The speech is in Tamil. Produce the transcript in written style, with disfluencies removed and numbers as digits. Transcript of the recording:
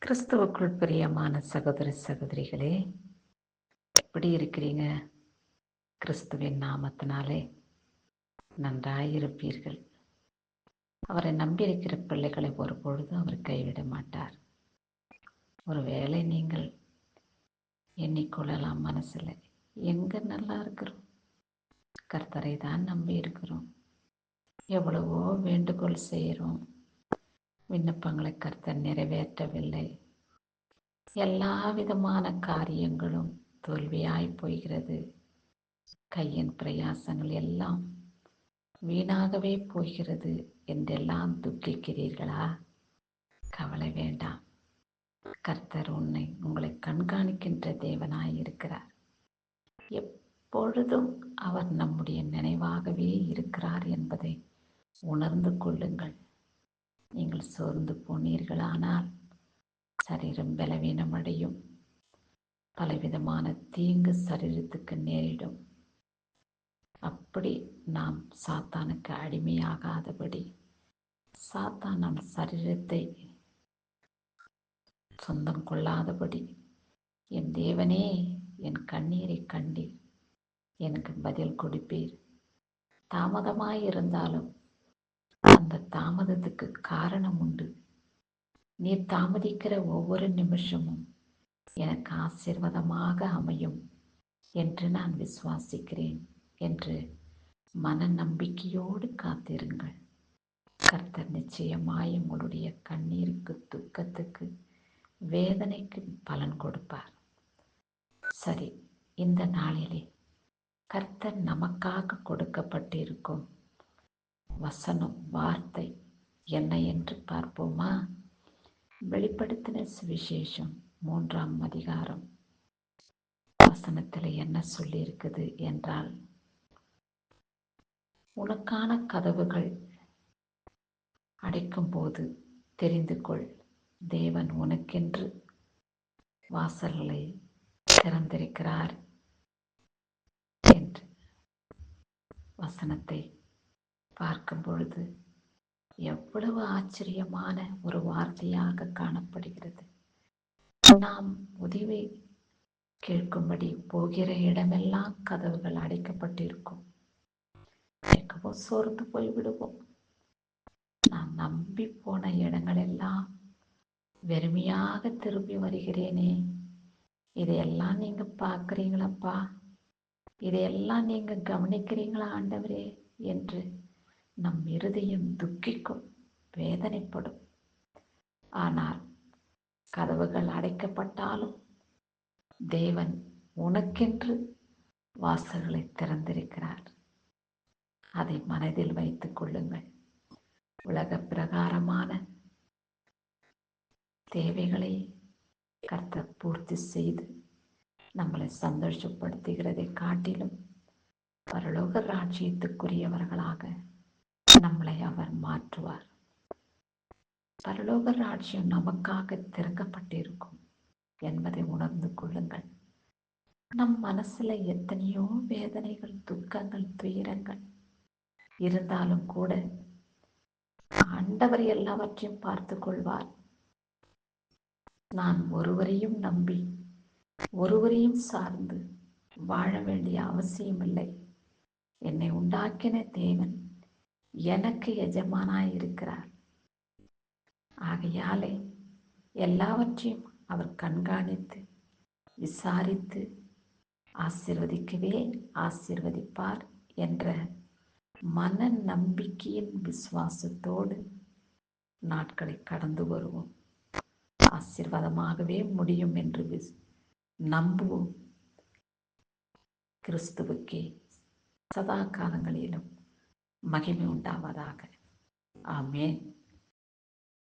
கிறிஸ்துவுக்குள் பிரியமான சகோதர சகோதரிகளே, எப்படி இருக்கிறீங்க? கிறிஸ்துவின் நாமத்தினாலே நன்றாயிருப்பீர்கள். அவரை நம்பியிருக்கிற பிள்ளைகளை ஒரு பொழுதும் அவர் கைவிட மாட்டார். ஒருவேளை நீங்கள் எண்ணிக்கொள்ளலாம் மனசுல, எங்க நல்லா இருக்கிறோம், கர்த்தரை தான் நம்பி இருக்கிறோம், எவ்வளவோ வேண்டுகோள் செய்கிறோம், விண்ணப்பங்களை கர்த்தர் நிறைவேற்றவில்லை, எல்லா விதமான காரியங்களும் தோல்வியாய் போகிறது, கையின் பிரயாசங்கள் எல்லாம் வீணாகவே போகிறது என்றெல்லாம் துக்கிக்கிறீர்களா? கவலை வேண்டாம். கர்த்தர் உங்களை கண்காணிக்கின்ற தேவனாய் இருக்கிறார். எப்பொழுதும் அவர் நம்முடைய நினைவாகவே இருக்கிறார் என்பதை உணர்ந்து கொள்ளுங்கள். நீங்கள் சோர்ந்து போனீர்களானால் சரீரம் பலவீனமடையும், பலவிதமான தீங்கு சரீரத்துக்கு நேரிடும். அப்படி நாம் சாத்தானுக்கு அடிமையாகாதபடி, சாத்தான் நம் சரீரத்தை சொந்தம் கொள்ளாதபடி, என் தேவனே என் கண்ணீரை கண்டீர், எனக்கு பதில் கொடுப்பீர். தாமதமாயிருந்தாலும் அந்த தாமதத்துக்கு காரணம் உண்டு. நீர் தாமதிக்கிற ஒவ்வொரு நிமிஷமும் எனக்கு ஆசீர்வாதமாக அமையும் என்று நான் விசுவாசிக்கிறேன் என்று மன நம்பிக்கையோடு காத்திருங்கள். கர்த்தர் நிச்சயமாய் உங்களுடைய கண்ணீருக்கு, துக்கத்துக்கு, வேதனைக்கு பலன் கொடுப்பார். சரி, இந்த நாளிலே கர்த்தர் நமக்காக கொடுக்கப்பட்டிருக்கும் வசனம், வார்த்தை என்ன என்று பார்ப்போமா? வெளிப்படுத்தின சுவிசேஷம் 3ஆம் அதிகாரம் வசனத்தில் என்ன சொல்லி இருக்குது என்றால், உனக்கான கதவுகள் அடைக்கும் போது தெரிந்து கொள், தேவன் உனக்கென்று வாசல்களை திறந்திருக்கிறார் என்று வசனத்தை பார்க்கும் பொழுது எவ்வளவு ஆச்சரியமான ஒரு வார்த்தையாக காணப்படுகிறது. நாம் உதவி கேட்கும்படி போகிற இடமெல்லாம் கதவுகள் அடைக்கப்பட்டிருக்கும். எங்கோ சோர்ந்து போய்விடுவோம். நான் நம்பி போன இடங்களெல்லாம் வெறுமையாக திரும்பி வருகிறேனே, இதையெல்லாம் நீங்க பார்க்குறீங்களப்பா, இதையெல்லாம் நீங்க கவனிக்கிறீங்களா ஆண்டவரே என்று நம் இருதயம் துக்கிக்கும், வேதனைப்படும். ஆனால் கதவுகள் அடைக்கப்பட்டாலும் தேவன் உனக்கென்று வாசல்களை திறந்திருக்கிறார். அதை மனதில் வைத்துக் கொள்ளுங்கள். உலக பிரகாரமான தேவைகளை கர்த்தர் பூர்த்தி செய்து நம்மளை சந்தோஷப்படுத்துகிறதை காட்டிலும் பரலோக ராஜ்யத்துக்குரியவர்களாக நம்மளை அவர் மாற்றுவார். பரலோக ராஜ்யம் நமக்காக திறக்கப்பட்டிருக்கும் என்பதை உணர்ந்து கொள்ளுங்கள். நம் மனசுல எத்தனையோ வேதனைகள், துக்கங்கள், துயரங்கள் இருந்தாலும் கூட ஆண்டவர் எல்லாவற்றையும் பார்த்து கொள்வார். நான் ஒருவரையும் நம்பி ஒருவரையும் சார்ந்து வாழ வேண்டிய அவசியம் இல்லை. என்னை உண்டாக்கின தேவன் எனக்கு எஜமானாய் இருக்கிறார். ஆகையாலே எல்லாவற்றையும் அவர் கண்காணித்து விசாரித்து ஆசீர்வதிக்கவே ஆசீர்வதிப்பார் என்ற மன நம்பிக்கையின் விசுவாசத்தோடு நாட்களை கடந்து வருவோம். ஆசீர்வாதமாகவே முடியும் என்று நம்புவோம். கிறிஸ்துவுக்கே சதா காலங்களிலும் மகிமை உண்டாவதாக. ஆமென்.